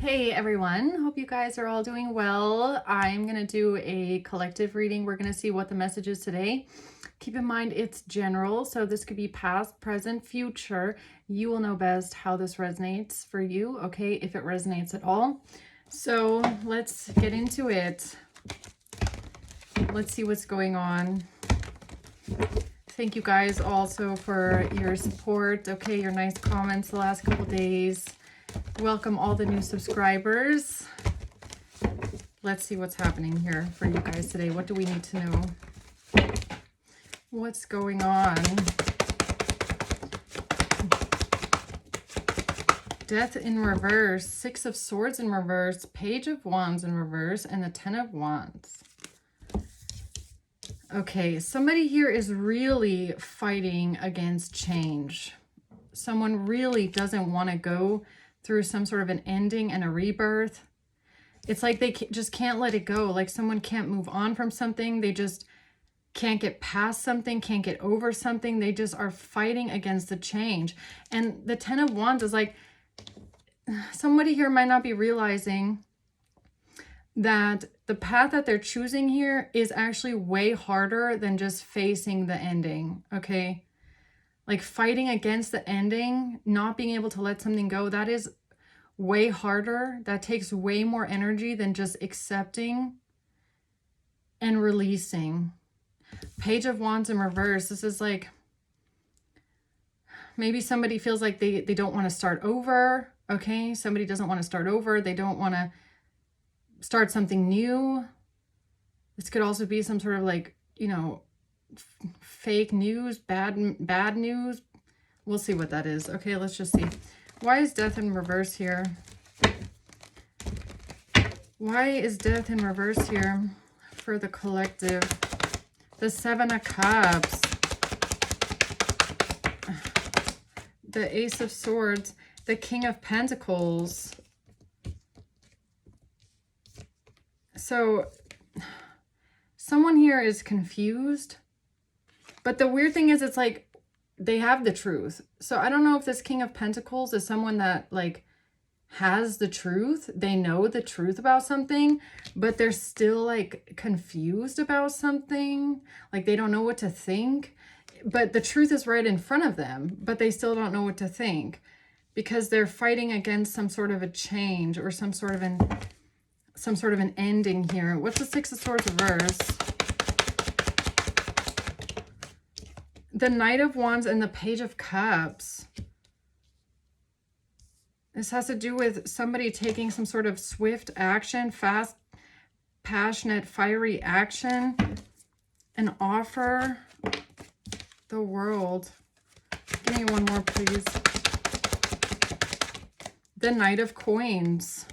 Hey everyone, hope you guys are all doing well. I'm going to do a collective reading. We're going to see what the message is today. Keep in mind it's general, so this could be past, present, future. You will know best how this resonates for you, okay, if it resonates at all. So let's get into it. Let's see what's going on. Thank you guys also for your support, okay, your nice comments the last couple days. Welcome all the new subscribers. Let's see what's happening here for you guys today. What do we need to know? What's going on? Death in reverse, Six of Swords in reverse, Page of Wands in reverse, and the Ten of Wands. Okay, somebody here is really fighting against change. Someone really doesn't want to go through some sort of an ending and a rebirth. It's like they just can't let it go. Like someone can't move on from something. They just can't get past something, can't get over something. They just are fighting against the change. And the Ten of Wands is like, somebody here might not be realizing that the path that they're choosing here is actually way harder than just facing the ending, okay? Like fighting against the ending, not being able to let something go, that is way harder. That takes way more energy than just accepting and releasing. Page of Wands in reverse. This is like, maybe somebody feels like they don't want to start over, okay? Somebody doesn't want to start over. They don't want to start something new. This could also be some sort of like, you know, fake news, bad news. We'll see what that is. Okay, let's just see. Why is death in reverse here? Why is death in reverse here for the collective? The Seven of Cups. The Ace of Swords. The King of Pentacles. So someone here is confused. But the weird thing is, it's like they have the truth. So I don't know if this King of Pentacles is someone that like has the truth. They know the truth about something, but they're still like confused about something. Like they don't know what to think, but the truth is right in front of them, but they still don't know what to think because they're fighting against some sort of a change or some sort of an ending here. What's the Six of Swords reverse? The Knight of Wands and the Page of Cups. This has to do with somebody taking some sort of swift action, fast, passionate, fiery action, and offer the world. Give me one more, please. The Knight of Coins.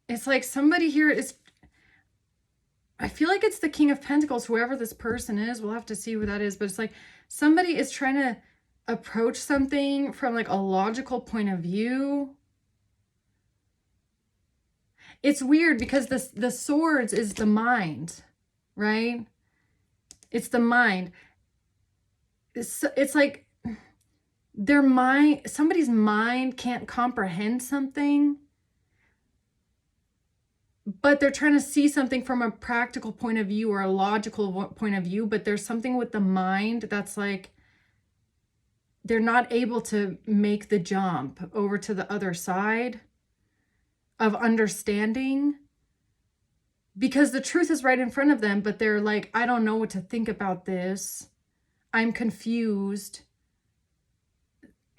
It's like somebody here is, I feel like it's the King of Pentacles, whoever this person is. We'll have to see who that is. But it's like somebody is trying to approach something from like a logical point of view. It's weird because the swords is the mind, right? It's the mind. It's like their mind, somebody's mind can't comprehend something, but they're trying to see something from a practical point of view or a logical point of view. But there's something with the mind that's like, they're not able to make the jump over to the other side of understanding because the truth is right in front of them, but they're like, I don't know what to think about this. I'm confused.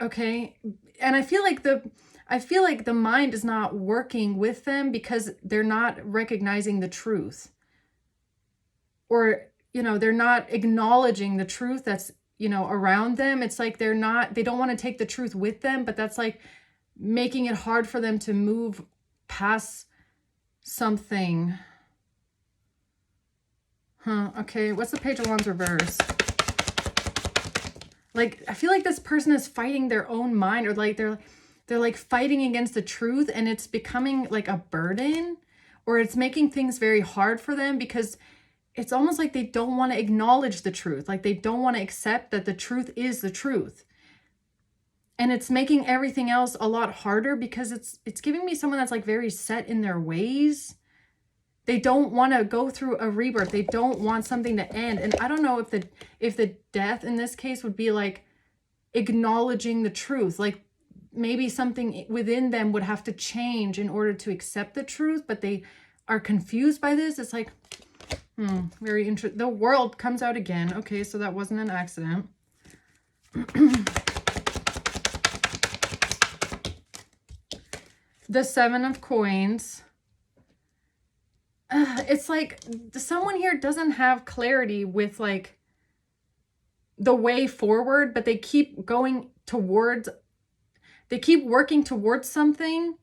Okay. And I feel like the mind is not working with them because they're not recognizing the truth, or, you know, they're not acknowledging the truth that's, you know, around them. It's like they don't want to take the truth with them, but that's like making it hard for them to move past something. Okay. What's the Page of Wands reverse? Like, I feel like this person is fighting their own mind, or like they're like fighting against the truth, and it's becoming like a burden, or it's making things very hard for them because it's almost like they don't want to acknowledge the truth. Like they don't want to accept that the truth is the truth. And it's making everything else a lot harder because it's giving me someone that's like very set in their ways. They don't want to go through a rebirth. They don't want something to end. And I don't know if the death in this case would be like acknowledging the truth. Like maybe something within them would have to change in order to accept the truth, but they are confused by this. It's like, very interesting. The world comes out again. Okay, so that wasn't an accident. The 7 of Coins. It's like someone here doesn't have clarity with like the way forward, but they keep going towards, they keep working towards something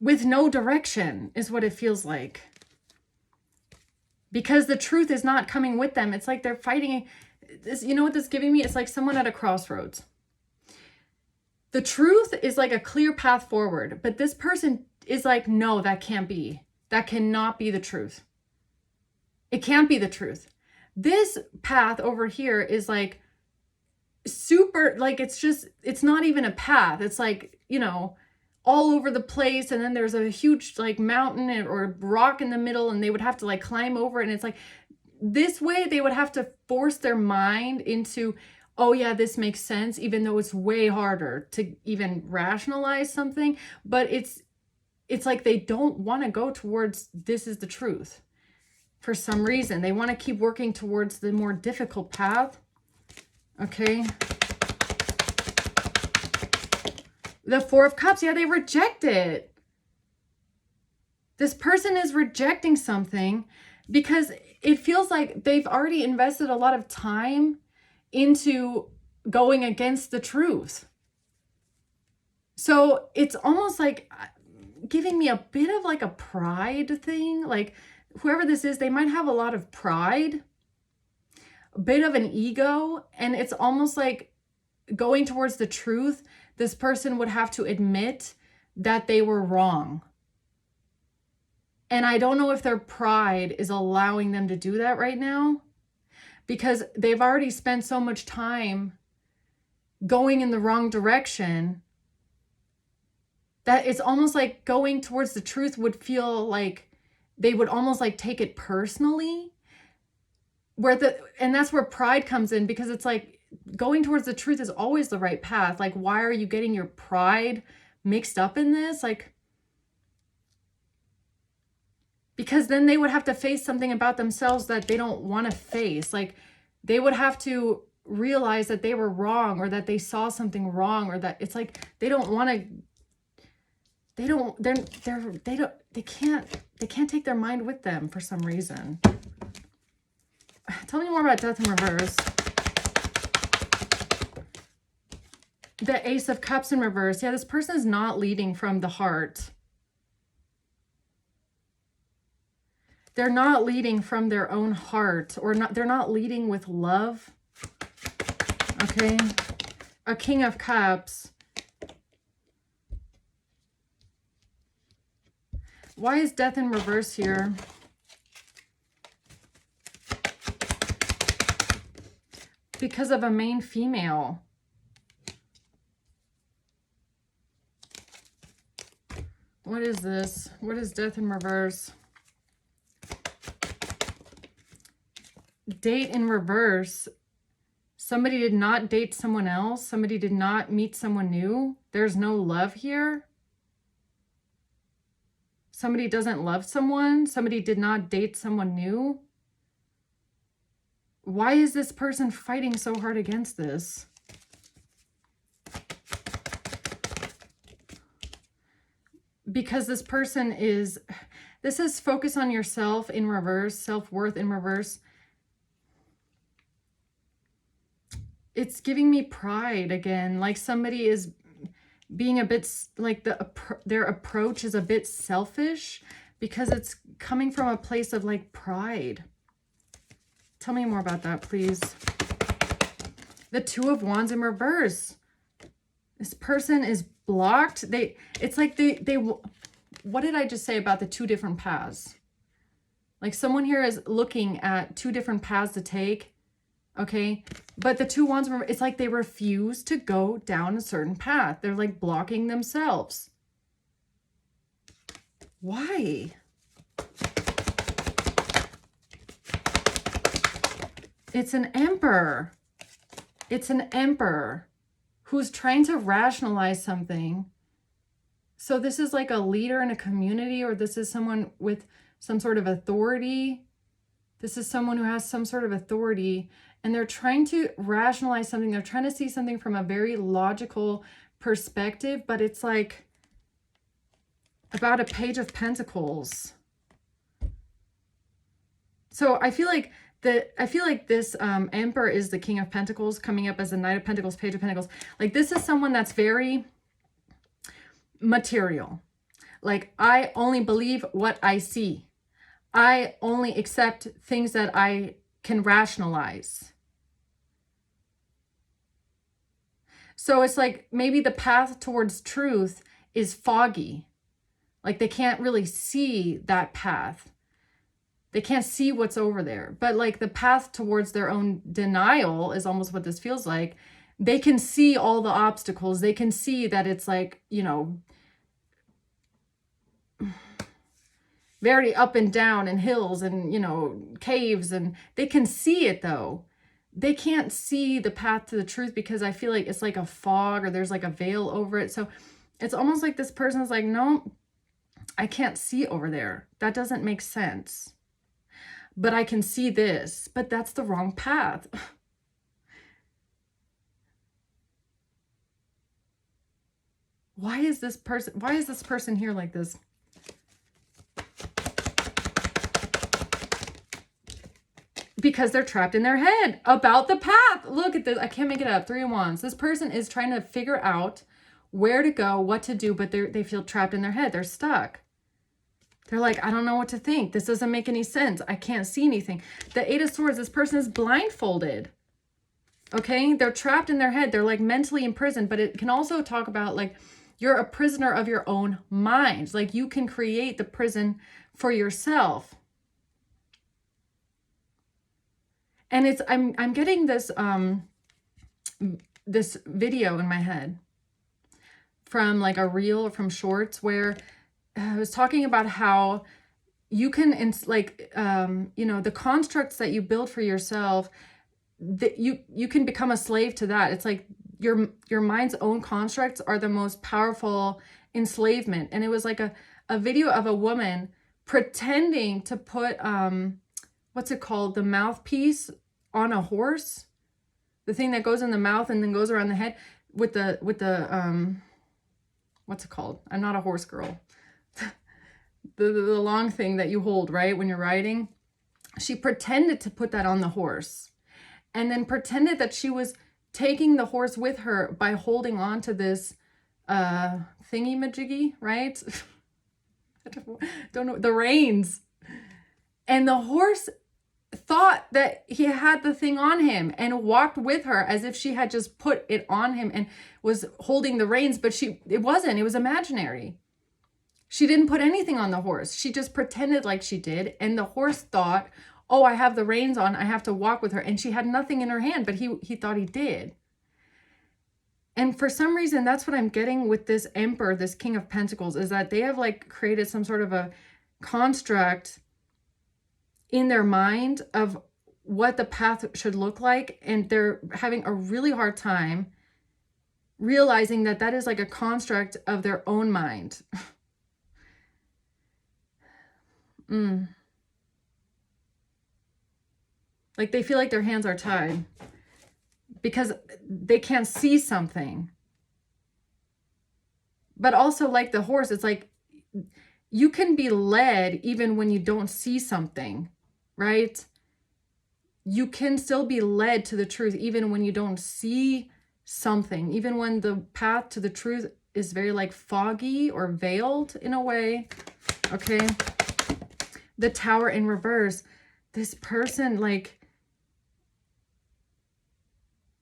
with no direction is what it feels like. Because the truth is not coming with them. It's like they're fighting this. You know what this is giving me? It's like someone at a crossroads. The truth is like a clear path forward, but this person is like, no, that can't be. That cannot be the truth. It can't be the truth. This path over here is like super, like it's not even a path. It's like, you know, all over the place. And then there's a huge like mountain or rock in the middle and they would have to like climb over it. And it's like this way they would have to force their mind into, oh yeah, this makes sense, even though it's way harder to even rationalize something. But it's like they don't want to go towards this is the truth. For some reason, they want to keep working towards the more difficult path. Okay. The 4 of Cups. Yeah, they reject it. This person is rejecting something because it feels like they've already invested a lot of time into going against the truth. So it's almost like giving me a bit of like a pride thing. Like whoever this is, they might have a lot of pride, a bit of an ego, and it's almost like going towards the truth. This person would have to admit that they were wrong. And I don't know if their pride is allowing them to do that right now because they've already spent so much time going in the wrong direction that it's almost like going towards the truth would feel like they would almost like take it personally. And that's where pride comes in, because it's like going towards the truth is always the right path. Like, why are you getting your pride mixed up in this? Like, because then they would have to face something about themselves that they don't want to face. Like, they would have to realize that they were wrong, or that they saw something wrong, or that it's like they don't want to. They can't take their mind with them for some reason. Tell me more about Death in reverse. The Ace of Cups in reverse. Yeah, this person is not leading from the heart. They're not leading from their own heart, or not. They're not leading with love. Okay. A King of Cups. Why is Death in reverse here? Because of a main female. What is this? What is Death in reverse? Date in reverse. Somebody did not date someone else. Somebody did not meet someone new. There's no love here. Somebody doesn't love someone. Somebody did not date someone new. Why is this person fighting so hard against this? Because this person is, this is focus on yourself in reverse, self-worth in reverse. It's giving me pride again. Like somebody is being a bit, like their approach is a bit selfish because it's coming from a place of like pride. Tell me more about that, please. The 2 of Wands in reverse. This person is blocked. It's like they what did I just say about the 2 different paths? Like someone here is looking at 2 different paths to take. Okay. But the two wands, it's like they refuse to go down a certain path. They're like blocking themselves. Why? It's an emperor. It's an emperor who's trying to rationalize something. So this is like a leader in a community, or this is someone with some sort of authority. This is someone who has some sort of authority, and they're trying to rationalize something. They're trying to see something from a very logical perspective, but it's like about a Page of Pentacles. So I feel like this Emperor is the King of Pentacles coming up as the Knight of Pentacles, Page of Pentacles. Like, this is someone that's very material. Like, I only believe what I see. I only accept things that I can rationalize. So it's like maybe the path towards truth is foggy. Like, they can't really see that path. They can't see what's over there. But like the path towards their own denial is almost what this feels like. They can see all the obstacles. They can see that it's like, you know, very up and down and hills and, you know, caves, and they can see it though. They can't see the path to the truth because I feel like it's like a fog, or there's like a veil over it. So it's almost like this person is like, no, I can't see over there. That doesn't make sense. But I can see this, but that's the wrong path. Why is this person here like this? Because they're trapped in their head about the path. Look at this. I can't make it up. 3 of Wands. This person is trying to figure out where to go, what to do, but they feel trapped in their head. They're stuck. They're like, I don't know what to think. This doesn't make any sense. I can't see anything. The 8 of Swords, this person is blindfolded. Okay? They're trapped in their head. They're like mentally imprisoned, but it can also talk about like you're a prisoner of your own mind. Like, you can create the prison for yourself. And it's, I'm getting this, this video in my head from like a reel from Shorts where I was talking about how you can, you know, the constructs that you build for yourself, that you can become a slave to that. It's like your mind's own constructs are the most powerful enslavement. And it was like a video of a woman pretending to put, what's it called? The mouthpiece on a horse, the thing that goes in the mouth and then goes around the head with the, what's it called? I'm not a horse girl. The long thing that you hold, right, when you're riding. She pretended to put that on the horse and then pretended that she was taking the horse with her by holding on to this thingy-majiggy, right? I don't know, the reins. And the horse thought that he had the thing on him and walked with her as if she had just put it on him and was holding the reins, but it wasn't, it was imaginary. She didn't put anything on the horse. She just pretended like she did. And the horse thought, oh, I have the reins on, I have to walk with her. And she had nothing in her hand, but he thought he did. And for some reason, that's what I'm getting with this Emperor, this King of Pentacles, is that they have like created some sort of a construct in their mind of what the path should look like. And they're having a really hard time realizing that that is like a construct of their own mind. Like, they feel like their hands are tied because they can't see something. But also, like the horse, it's like you can be led even when you don't see something, right? You can still be led to the truth even when you don't see something, even when the path to the truth is very like foggy or veiled in a way. Okay. The Tower in reverse. This person, like,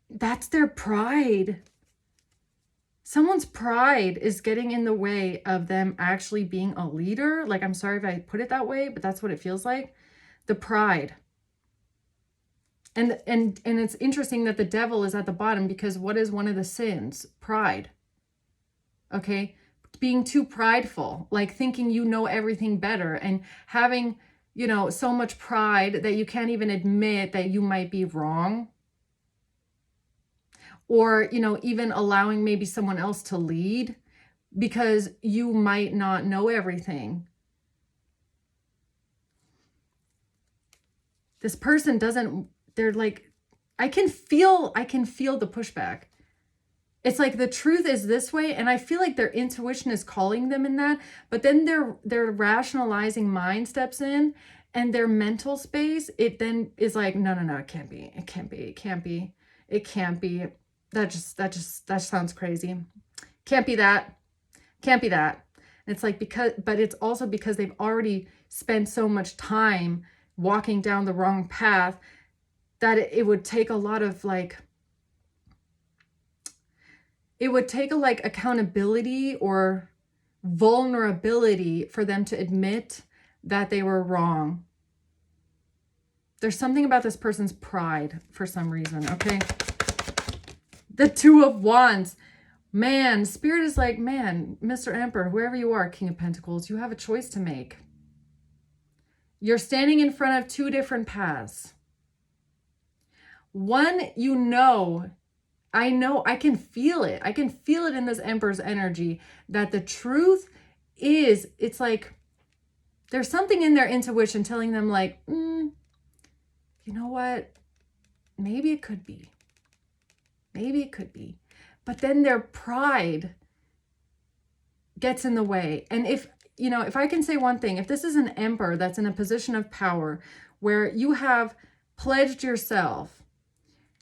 that's their pride. Someone's pride is getting in the way of them actually being a leader. Like, I'm sorry if I put it that way, but that's what it feels like. The pride. And it's interesting that the devil is at the bottom, because what is one of the sins? Pride. Okay? Being too prideful, like thinking you know everything better, and having, so much pride that you can't even admit that you might be wrong. Or, even allowing maybe someone else to lead because you might not know everything. This person doesn't, they're like, I can feel the pushback. It's like the truth is this way, and I feel like their intuition is calling them in that, but then their rationalizing mind steps in, and their mental space, it then is like, no, it can't be. That sounds crazy. Can't be that. And it's like, but it's also because they've already spent so much time walking down the wrong path that it would take a lot of accountability or vulnerability for them to admit that they were wrong. There's something about this person's pride for some reason, okay? The Two of Wands. Man, Spirit is like, man, Mr. Emperor, whoever you are, King of Pentacles, you have a choice to make. You're standing in front of two different paths. One, I can feel it. I can feel it in this Emperor's energy that the truth is, it's like, there's something in their intuition telling them like, you know what? Maybe it could be. But then their pride gets in the way. And if I can say one thing, if this is an Emperor that's in a position of power where you have pledged yourself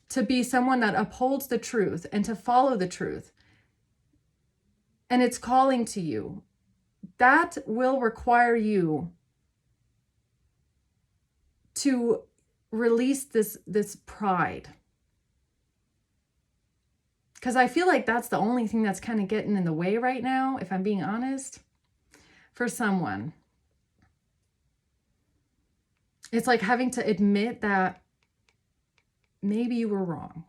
to be someone that upholds the truth and to follow the truth, and it's calling to you, that will require you to release this pride. Because I feel like that's the only thing that's kind of getting in the way right now, if I'm being honest, for someone. It's like having to admit that maybe you were wrong.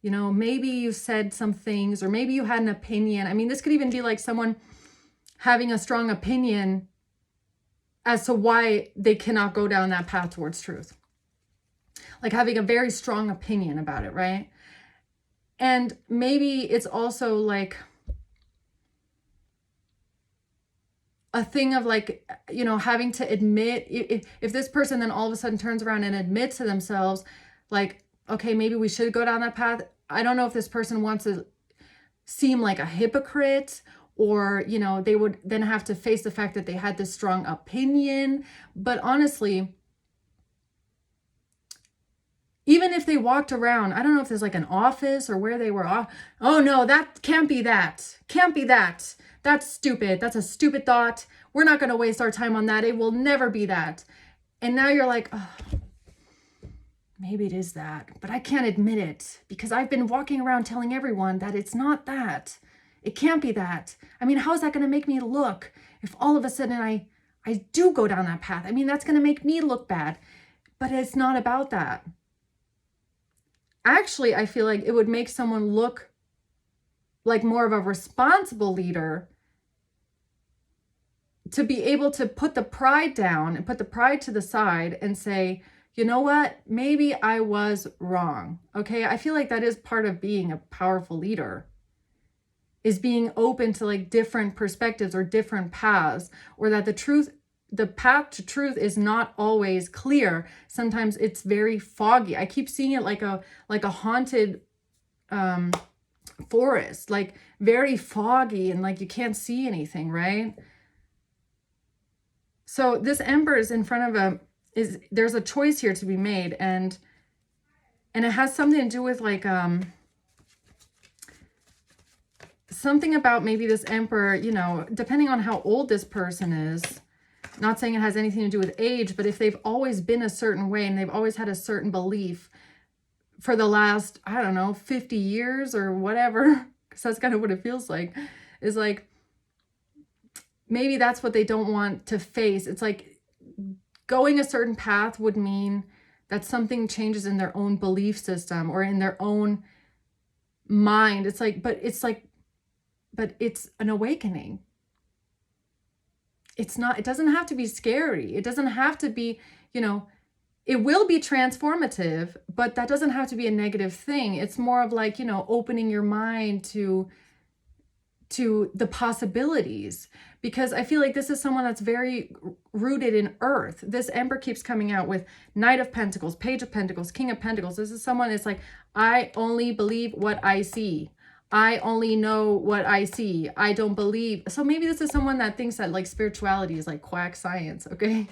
Maybe you said some things, or maybe you had an opinion. I mean, this could even be like someone having a strong opinion as to why they cannot go down that path towards truth. Like having a very strong opinion about it, right? And maybe it's also like a thing of like, having to admit, if this person then all of a sudden turns around and admits to themselves, like, okay, maybe we should go down that path. I don't know if this person wants to seem like a hypocrite, or, they would then have to face the fact that they had this strong opinion. But honestly, even if they walked around, I don't know if there's like an office or where they were off. Oh no, that can't be that. That's stupid. That's a stupid thought. We're not going to waste our time on that. It will never be that. And now you're like, oh, maybe it is that, but I can't admit it because I've been walking around telling everyone that it's not that. It can't be that. I mean, how is that going to make me look if all of a sudden I do go down that path? I mean, that's going to make me look bad, but it's not about that. Actually, I feel like it would make someone look like more of a responsible leader to be able to put the pride down and put the pride to the side and say, you know what, maybe I was wrong. Okay, I feel like that is part of being a powerful leader, is being open to like different perspectives or different paths, or that the path to truth is not always clear. Sometimes it's very foggy. I keep seeing it like a haunted forest, like very foggy, and like you can't see anything, right? So this Emperor is in front of there's a choice here to be made, and it has something to do with like something about maybe this Emperor, depending on how old this person is. Not saying it has anything to do with age, but if they've always been a certain way and they've always had a certain belief for the last, I don't know, 50 years or whatever, because that's kind of what it feels like, is like, maybe that's what they don't want to face. It's like going a certain path would mean that something changes in their own belief system or in their own mind. It's like, but it's an awakening. It's not, it doesn't have to be scary. It doesn't have to be, it will be transformative, but that doesn't have to be a negative thing. It's more of like, opening your mind to the possibilities, because I feel like this is someone that's very rooted in earth. This Emperor keeps coming out with Knight of Pentacles, Page of Pentacles, King of Pentacles. This is someone that's like, I only believe what I see. I only know what I see. I don't believe. So maybe this is someone that thinks that like spirituality is like quack science, okay?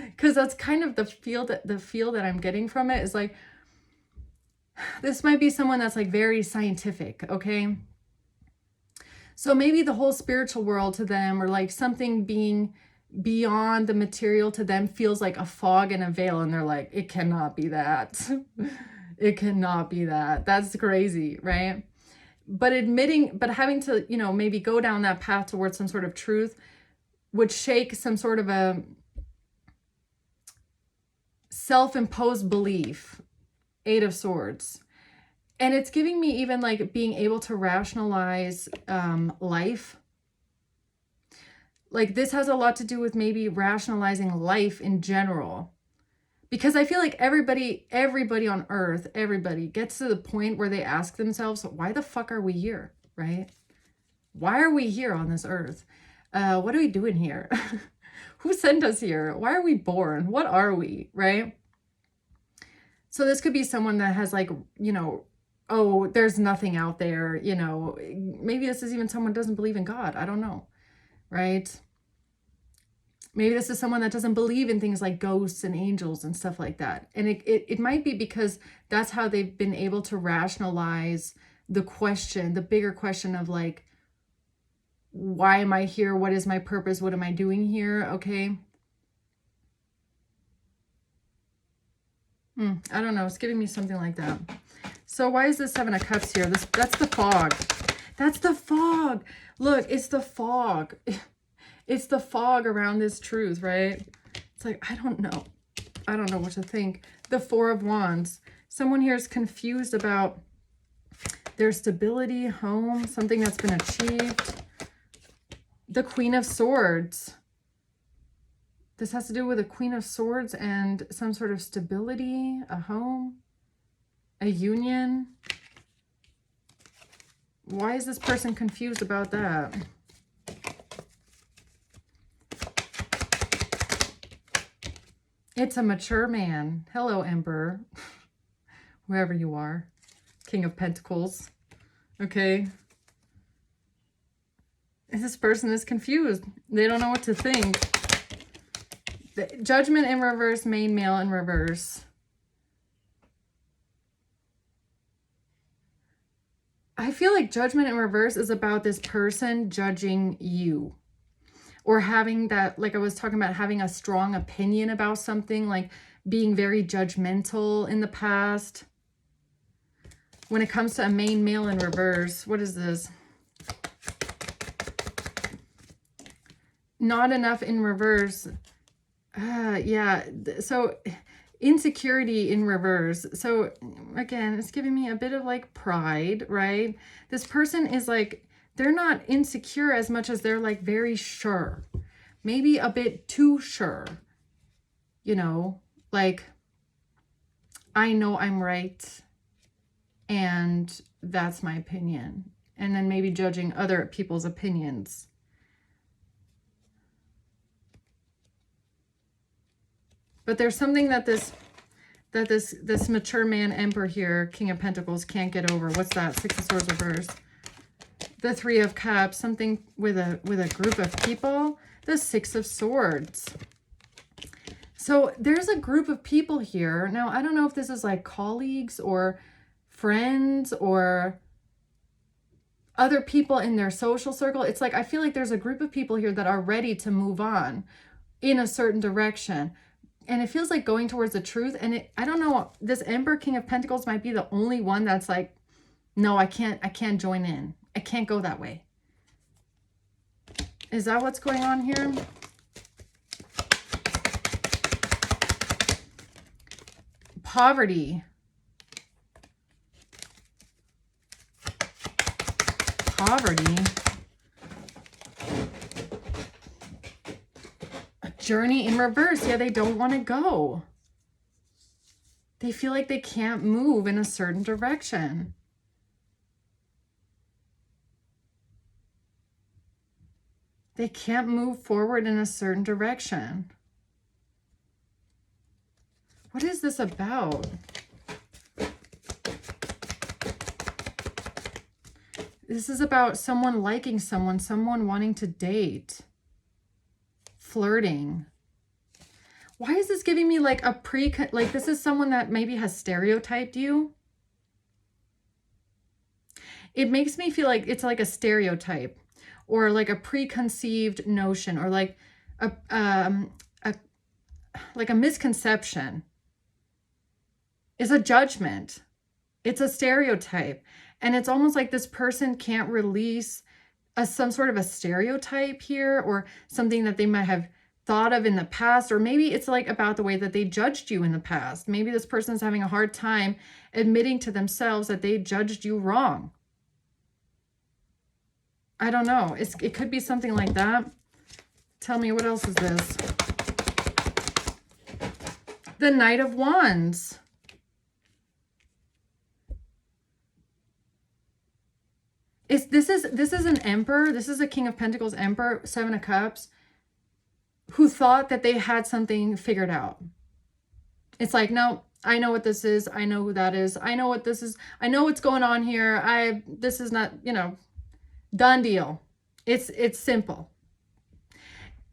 Because that's kind of the feel that I'm getting from it is like, this might be someone that's like very scientific, okay? So maybe the whole spiritual world to them, or like something being beyond the material to them, feels like a fog and a veil, and they're like, it cannot be that. It cannot be that. That's crazy, right? But having to, maybe go down that path towards some sort of truth would shake some sort of a self-imposed belief. Eight of Swords. And it's giving me even like being able to rationalize life. Like this has a lot to do with maybe rationalizing life in general. Because I feel like everybody on earth, everybody gets to the point where they ask themselves, why the fuck are we here, right? Why are we here on this earth? What are we doing here? Who sent us here? Why are we born? What are we, right? So this could be someone that has like, oh, there's nothing out there, maybe this is even someone who doesn't believe in God. I don't know, right? Maybe this is someone that doesn't believe in things like ghosts and angels and stuff like that. And it might be because that's how they've been able to rationalize the bigger question of like, why am I here? What is my purpose? What am I doing here? Okay. I don't know. It's giving me something like that. So why is this Seven of Cups here? That's the fog. That's the fog. Look, it's the fog. It's the fog around this truth, right? It's like, I don't know. I don't know what to think. The Four of Wands. Someone here is confused about their stability, home, something that's been achieved. The Queen of Swords. This has to do with a Queen of Swords and some sort of stability, a home, a union. Why is this person confused about that? It's a mature man. Hello, Emperor. Wherever you are. King of Pentacles. Okay. This person is confused. They don't know what to think. The Judgment in reverse, main male in reverse. I feel like Judgment in reverse is about this person judging you. Or having that, like I was talking about, having a strong opinion about something, like being very judgmental in the past. When it comes to a main male in reverse, what is this? Not enough in reverse. Yeah, so insecurity in reverse. So again, it's giving me a bit of like pride, right? This person is like, they're not insecure as much as they're like very sure. Maybe a bit too sure. Like, I know I'm right. And that's my opinion. And then maybe judging other people's opinions. But there's something that this mature man Emperor here, King of Pentacles, can't get over. What's that? Six of Swords reverse. The Three of Cups, something with a group of people. The Six of Swords. So there's a group of people here. Now, I don't know if this is like colleagues or friends or other people in their social circle. It's like, I feel like there's a group of people here that are ready to move on in a certain direction. And it feels like going towards the truth. And I don't know, this Emperor, King of Pentacles might be the only one that's like, no, I can't join in. I can't go that way. Is that what's going on here? Poverty. Poverty. A journey in reverse. Yeah, they don't want to go. They feel like they can't move in a certain direction. They can't move forward in a certain direction. What is this about? This is about someone liking someone, someone wanting to date, flirting. Why is this giving me like a like this is someone that maybe has stereotyped you? It makes me feel like it's like a stereotype or like a preconceived notion or like like a misconception. Is a judgment. It's a stereotype. And it's almost like this person can't release some sort of a stereotype here or something that they might have thought of in the past, or maybe it's like about the way that they judged you in the past. Maybe this person is having a hard time admitting to themselves that they judged you wrong. I don't know. It could be something like that. Tell me, what else is this? The Knight of Wands. This is an emperor. This is a King of Pentacles emperor, Seven of Cups, who thought that they had something figured out. It's like, no, I know what this is. I know who that is. I know what this is. I know what's going on here. This is not, done deal. It's simple.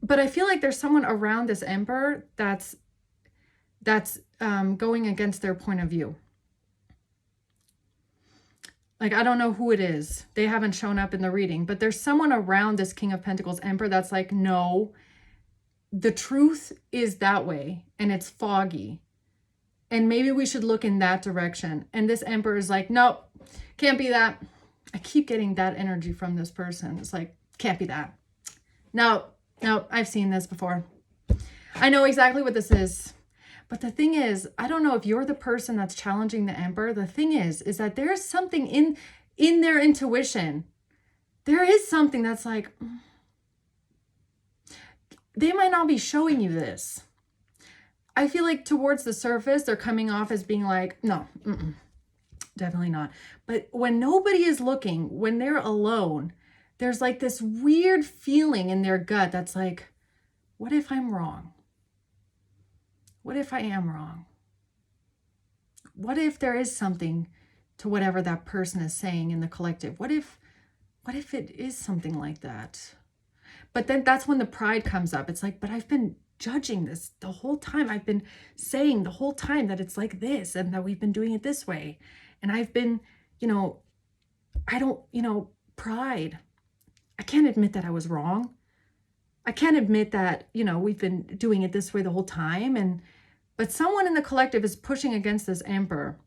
But I feel like there's someone around this emperor that's going against their point of view. Like, I don't know who it is. They haven't shown up in the reading, but there's someone around this King of Pentacles emperor that's like, no, the truth is that way and it's foggy. And maybe we should look in that direction. And this emperor is like, nope, can't be that. I keep getting that energy from this person. It's like, can't be that. No, I've seen this before. I know exactly what this is. But the thing is, I don't know if you're the person that's challenging the emperor. The thing is that there's something in their intuition. There is something that's like, they might not be showing you this. I feel like towards the surface, they're coming off as being like, no, definitely not. But when nobody is looking, when they're alone, there's like this weird feeling in their gut that's like, what if I'm wrong? What if I am wrong? What if there is something to whatever that person is saying in the collective? What if it is something like that? But then that's when the pride comes up. It's like, but I've been judging this the whole time. I've been saying the whole time that it's like this and that we've been doing it this way. And I've been, pride. I can't admit that I was wrong. I can't admit that, we've been doing it this way the whole time. But someone in the collective is pushing against this emperor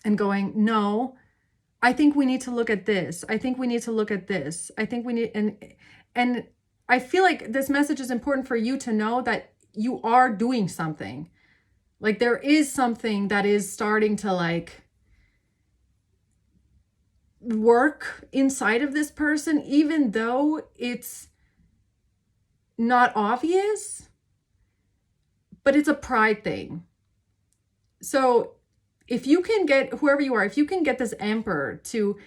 and going, no, I think we need to look at this. I think we need to look at this. I think we need, and I feel like this message is important for you to know that you are doing something. Like there is something that is starting to like work inside of this person, even though it's not obvious, but it's a pride thing. So if you can get, whoever you are, if you can get this emperor to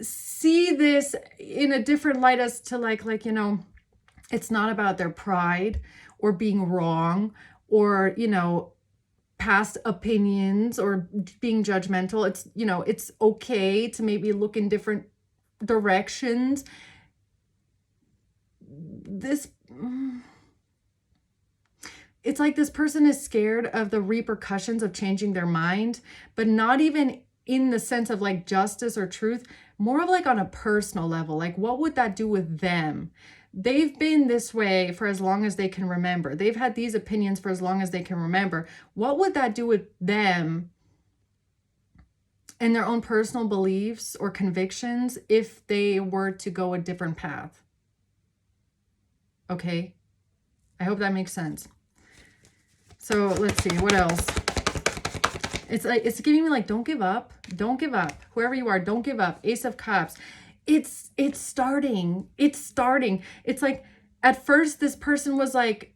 see this in a different light as to like, it's not about their pride or being wrong or, past opinions or being judgmental. It's, it's okay to maybe look in different directions. It's like this person is scared of the repercussions of changing their mind, but not even in the sense of like justice or truth, more of like on a personal level. Like, what would that do with them? They've been this way for as long as they can remember. They've had these opinions for as long as they can remember. What would that do with them and their own personal beliefs or convictions if they were to go a different path? Okay, I hope that makes sense. So let's see, what else? It's like, it's giving me like, don't give up. Don't give up. Whoever you are, don't give up. Ace of Cups. It's starting. It's starting. It's like, at first this person was like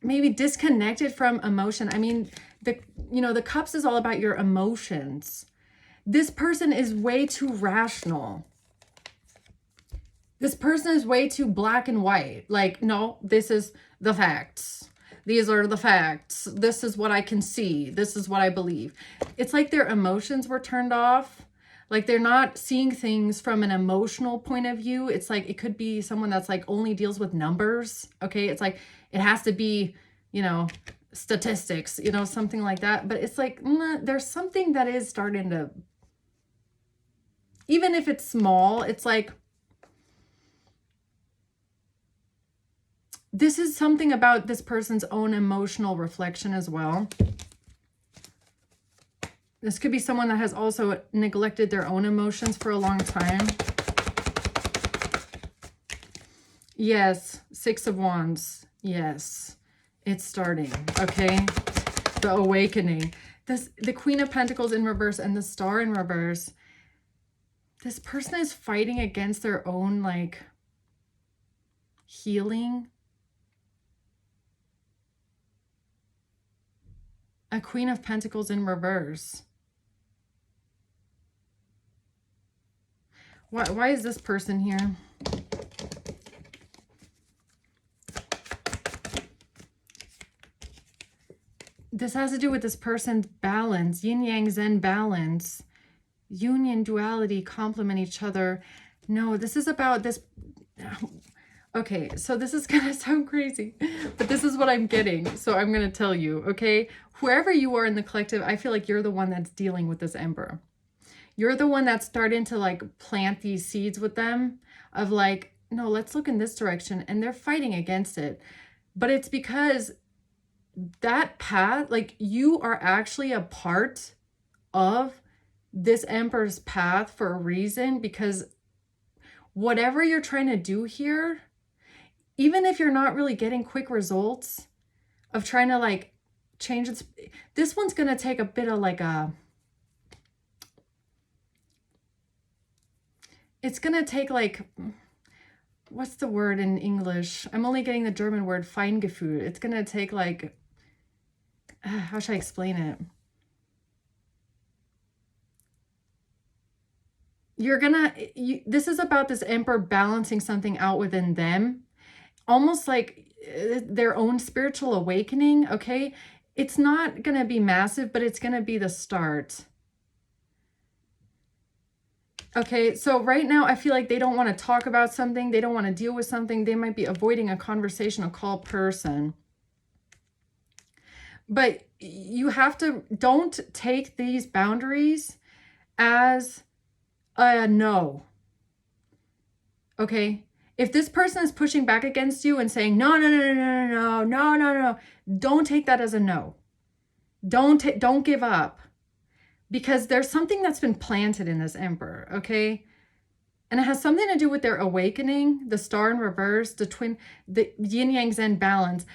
maybe disconnected from emotion. I mean, the cups is all about your emotions. This person is way too rational. This person is way too black and white. Like, no, this is the facts. These are the facts. This is what I can see. This is what I believe. It's like their emotions were turned off. Like they're not seeing things from an emotional point of view. It's like, it could be someone that's like only deals with numbers. Okay. It's like, it has to be, statistics, something like that. But it's like, there's something that is starting to, even if it's small, it's like, this is something about this person's own emotional reflection as well. This could be someone that has also neglected their own emotions for a long time. Yes, Six of Wands. Yes, it's starting, okay? The awakening. The Queen of Pentacles in reverse and the Star in reverse. This person is fighting against their own, like, healing. A Queen of Pentacles in reverse. Why is this person here? This has to do with this person's balance, yin yang zen balance, union, duality, complement each other. No, this is about this. Okay, so this is gonna sound crazy, but this is what I'm getting. So I'm gonna tell you, okay? Whoever you are in the collective, I feel like you're the one that's dealing with this Emperor. You're the one that's starting to like plant these seeds with them of like, no, let's look in this direction. And they're fighting against it. But it's because that path, like you are actually a part of this Emperor's path for a reason, because whatever you're trying to do here, even if you're not really getting quick results of trying to like change it, this one's going to take a bit of like it's going to take like, what's the word in English? I'm only getting the German word Feingefühl. It's going to take like, how should I explain it? This is about this Emperor balancing something out within them, almost like their own spiritual awakening, okay? It's not going to be massive, but it's going to be the start. Okay, so right now I feel like they don't want to talk about something. They don't want to deal with something. They might be avoiding a conversation, a call person. But you have to, don't take these boundaries as a no. Okay? If this person is pushing back against you and saying, no, no, no, no, no, no, no, no, no, don't take that as a no. Don't give up. Because there's something that's been planted in this Emperor, okay? And it has something to do with their awakening, the Star in reverse, the yin yang zen balance.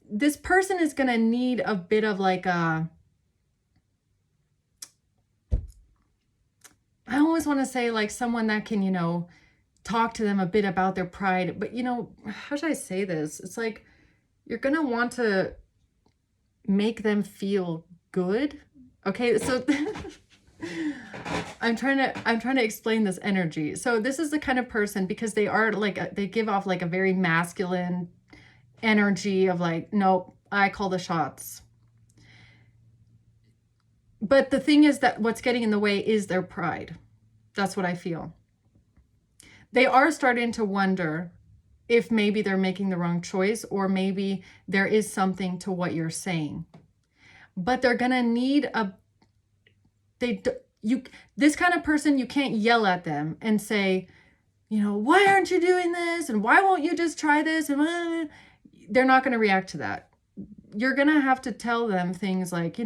This person is going to need a bit of like a, I always want to say like someone that can, talk to them a bit about their pride. But, how should I say this? It's like you're going to want to make them feel good. Okay, so I'm trying to explain this energy. So this is the kind of person, because they are like, they give off like a very masculine energy of like, nope, I call the shots. But the thing is that what's getting in the way is their pride. That's what I feel. They are starting to wonder if maybe they're making the wrong choice, or maybe there is something to what you're saying. But they're going to need this kind of person, you can't yell at them and say, why aren't you doing this? And why won't you just try this? And they're not going to react to that. You're going to have to tell them things like,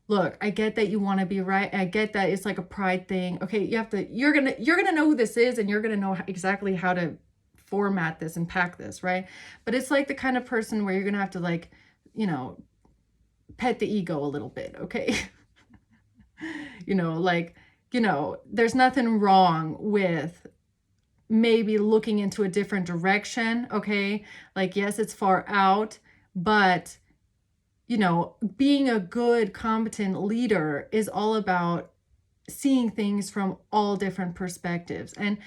look, I get that you want to be right. I get that it's like a pride thing. Okay, you're going to know who this is, and you're going to know exactly how to format this and pack this, right? But it's like the kind of person where you're going to have to like, pet the ego a little bit, okay? Like, there's nothing wrong with maybe looking into a different direction, okay? Like, yes, it's far out, but, being a good, competent leader is all about seeing things from all different perspectives. And,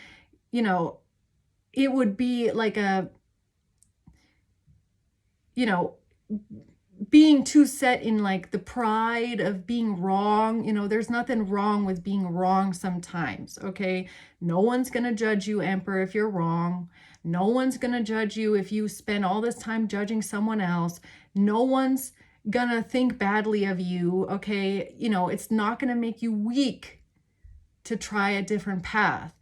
it would be like being too set in like the pride of being wrong. There's nothing wrong with being wrong sometimes, okay? No one's gonna judge you, Emperor, if you're wrong. No one's gonna judge you if you spend all this time judging someone else. No one's gonna think badly of you, okay? It's not gonna make you weak to try a different path.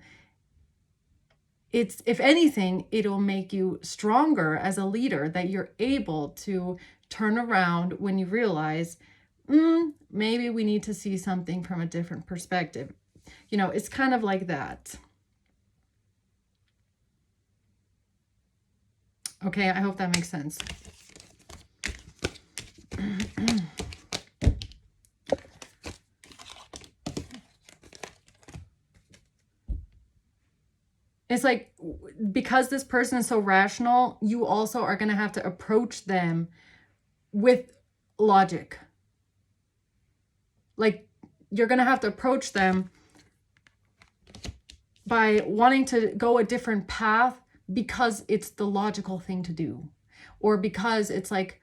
If anything, it'll make you stronger as a leader, that you're able to turn around when you realize, maybe we need to see something from a different perspective. It's kind of like that. Okay, I hope that makes sense. It's like, because this person is so rational, you also are going to have to approach them with logic. Like, you're going to have to approach them by wanting to go a different path because it's the logical thing to do. Or because it's like,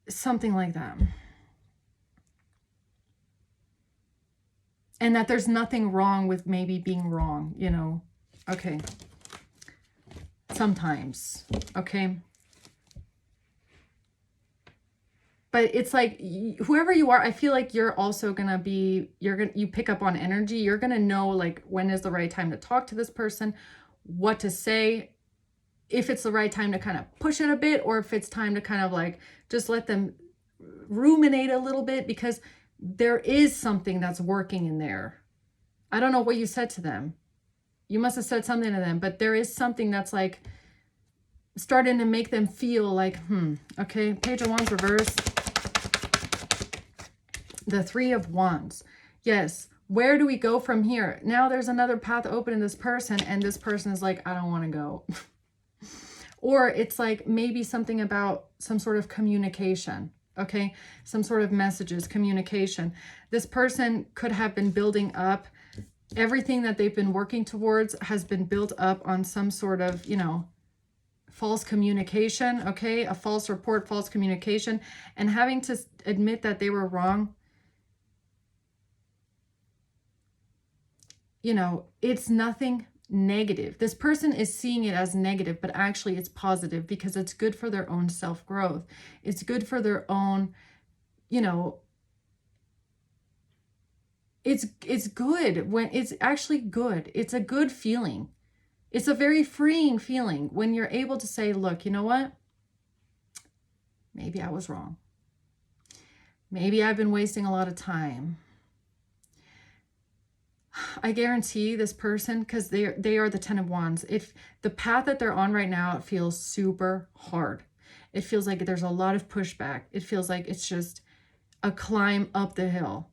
something like that. And that there's nothing wrong with maybe being wrong, Okay. Sometimes, okay. But it's like, whoever you are, I feel like you're also gonna be, you pick up on energy. You're gonna know like when is the right time to talk to this person, what to say, if it's the right time to kind of push it a bit, or if it's time to kind of like just let them ruminate a little bit, because there is something that's working in there. I don't know what you said to them. You must have said something to them, but there is something that's like starting to make them feel like, okay. Page of Wands reverse. The Three of Wands. Yes. Where do we go from here? Now there's another path open in this person, and this person is like, I don't want to go. Or it's like maybe something about some sort of communication. Okay, some sort of messages, communication. This person could have been building up, everything that they've been working towards has been built up on some sort of, false communication, okay? A false report, false communication, and having to admit that they were wrong. It's nothing negative. This person is seeing it as negative, but actually it's positive, because it's good for their own self-growth. It's good for their own, it's good when it's actually good. It's a good feeling. It's a very freeing feeling when you're able to say, look, you know what? Maybe I was wrong. Maybe I've been wasting a lot of time. I guarantee this person, because they are the Ten of Wands, if the path that they're on right now, it feels super hard. It feels like there's a lot of pushback. It feels like it's just a climb up the hill.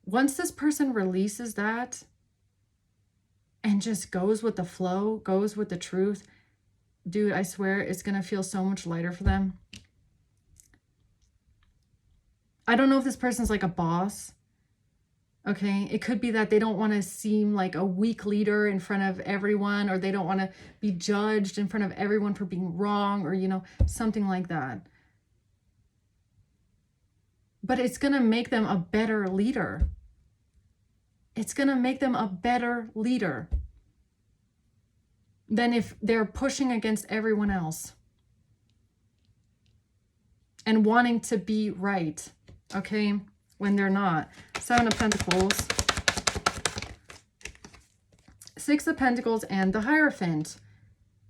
Once this person releases that and just goes with the flow, goes with the truth, dude, I swear it's going to feel so much lighter for them. I don't know if this person's like a boss. Okay, it could be that they don't want to seem like a weak leader in front of everyone, or they don't want to be judged in front of everyone for being wrong, or, something like that. But it's going to make them a better leader. It's going to make them a better leader than if they're pushing against everyone else and wanting to be right, okay? When they're not. Seven of Pentacles, Six of Pentacles, and the Hierophant.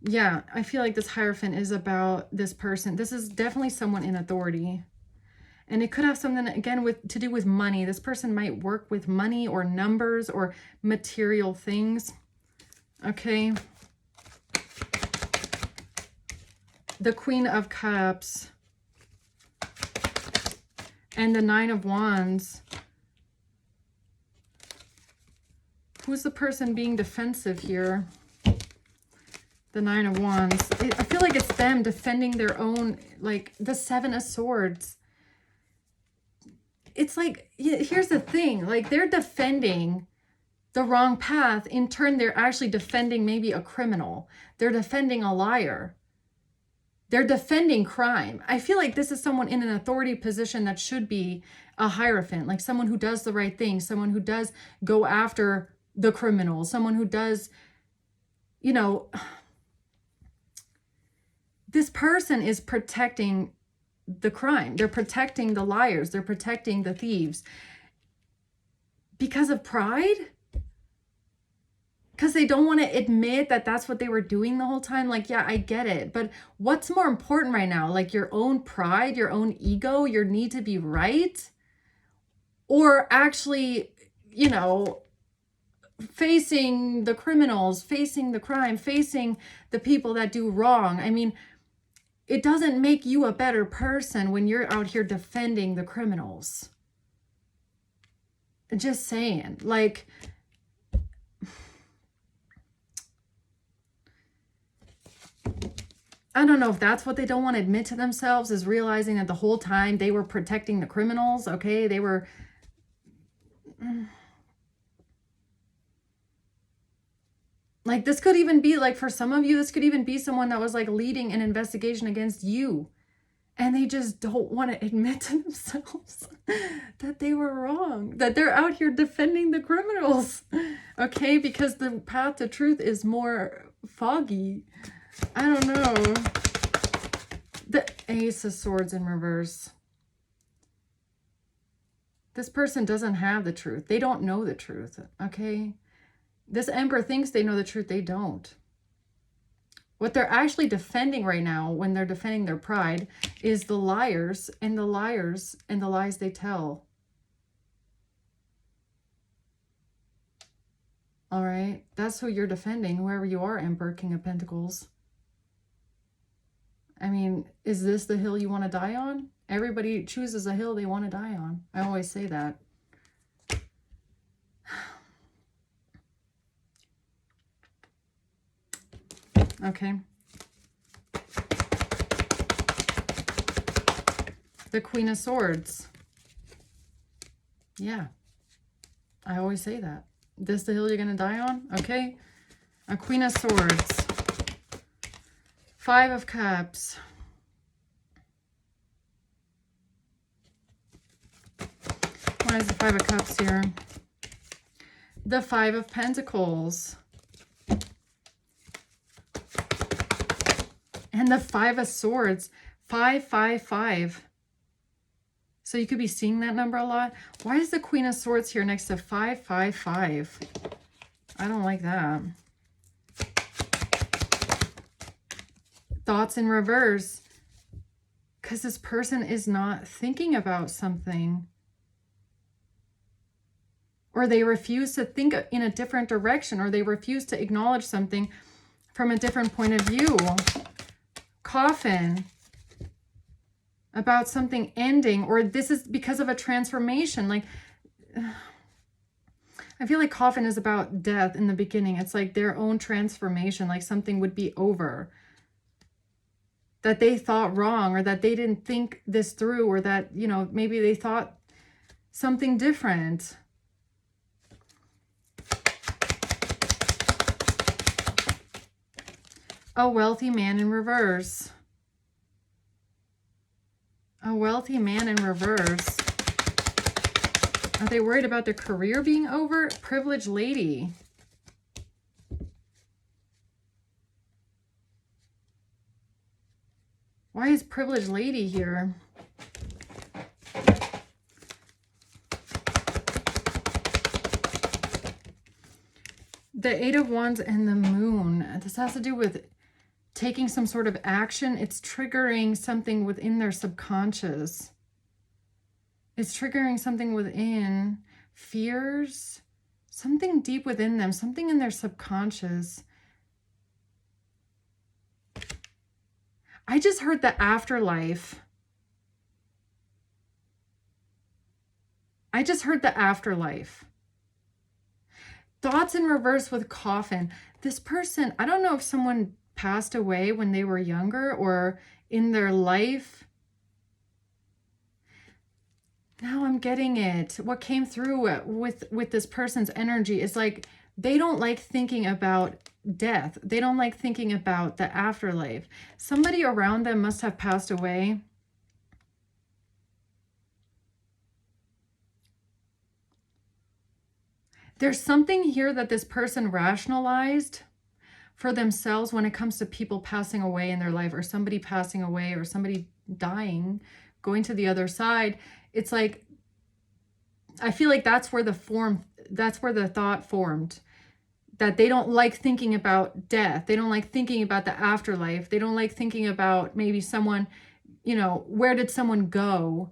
Yeah, I feel like this Hierophant is about this person. This is definitely someone in authority. And it could have something, again, to do with money. This person might work with money or numbers or material things. Okay. the Queen of Cups and the Nine of Wands. Who's the person being defensive here? The Nine of Wands. I feel like it's them defending their own, like the Seven of Swords. It's like, here's the thing, like they're defending the wrong path. In turn, they're actually defending maybe a criminal. They're defending a liar. They're defending crime. I feel like this is someone in an authority position that should be a hierophant, like someone who does the right thing, someone who does go after the criminal, someone who does, you know, this person is protecting the crime. They're protecting the liars. They're protecting the thieves. Because of pride? Because they don't want to admit that that's what they were doing the whole time. Like, yeah, I get it. But what's more important right now? Like your own pride, your own ego, your need to be right? Or actually, you know, facing the criminals, facing the crime, facing the people that do wrong. I mean, it doesn't make you a better person when you're out here defending the criminals. Just saying, like, I don't know if that's what they don't want to admit to themselves, is realizing that the whole time they were protecting the criminals. Okay, they were... Like, this could even be, like, for some of you, this could even be someone that was, like, leading an investigation against you. And they just don't want to admit to themselves that they were wrong. That they're out here defending the criminals. Okay? Because the path to truth is more foggy. I don't know. The Ace of Swords in reverse. This person doesn't have the truth. They don't know the truth. Okay? This Emperor thinks they know the truth. They don't. What they're actually defending right now, when they're defending their pride, is the liars and the liars and the lies they tell. All right? That's who you're defending, whoever you are, Emperor, King of Pentacles. I mean, is this the hill you want to die on? Everybody chooses a hill they want to die on. I always say that. Okay. The Queen of Swords. Yeah. I always say that. This the hill you're going to die on? Okay. A Queen of Swords. Five of Cups. Why is the Five of Cups here? The Five of Pentacles. And the Five of Swords. 555. So you could be seeing that number a lot. Why is the Queen of Swords here next to 555? I don't like that. Thoughts in reverse. Because this person is not thinking about something. Or they refuse to think in a different direction. Or they refuse to acknowledge something from a different point of view. Coffin. About something ending, or this is because of a transformation. Like, I feel like Coffin is about death in the beginning. It's like their own transformation, like something would be over. That they thought wrong, or that they didn't think this through, or that, you know, maybe they thought something different. A wealthy man in reverse. A wealthy man in reverse. Are they worried about their career being over? Privileged lady. Why is privileged lady here? The Eight of Wands and the Moon. This has to do with taking some sort of action. It's triggering something within their subconscious. It's triggering something within fears, something deep within them, something in their subconscious. I just heard the afterlife. I just heard the afterlife. Thoughts in reverse with coffin. This person, I don't know if someone passed away when they were younger or in their life. Now I'm getting it. What came through with this person's energy is like they don't like thinking about death. They don't like thinking about the afterlife. Somebody around them must have passed away. There's something here that this person rationalized for themselves when it comes to people passing away in their life, or somebody passing away, or somebody dying, going to the other side. It's like, I feel like that's where the thought formed, that they don't like thinking about death. They don't like thinking about the afterlife. They don't like thinking about maybe someone, you know, where did someone go?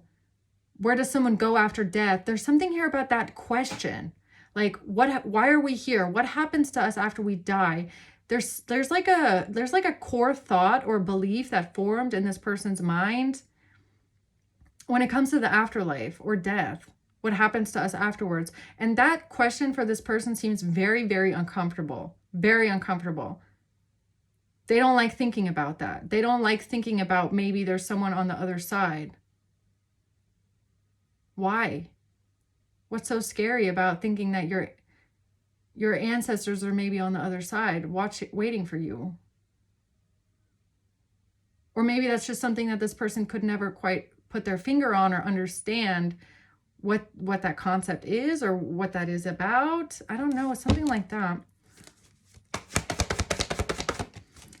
Where does someone go after death? There's something here about that question. Like, why are we here? What happens to us after we die? There's like a core thought or belief that formed in this person's mind when it comes to the afterlife or death. What happens to us afterwards? And that question for this person seems very, very uncomfortable. Very uncomfortable. They don't like thinking about that. They don't like thinking about maybe there's someone on the other side. Why? What's so scary about thinking that your ancestors are maybe on the other side, waiting for you? Or maybe that's just something that this person could never quite put their finger on or understand what that concept is or what that is about. I don't know, something like that.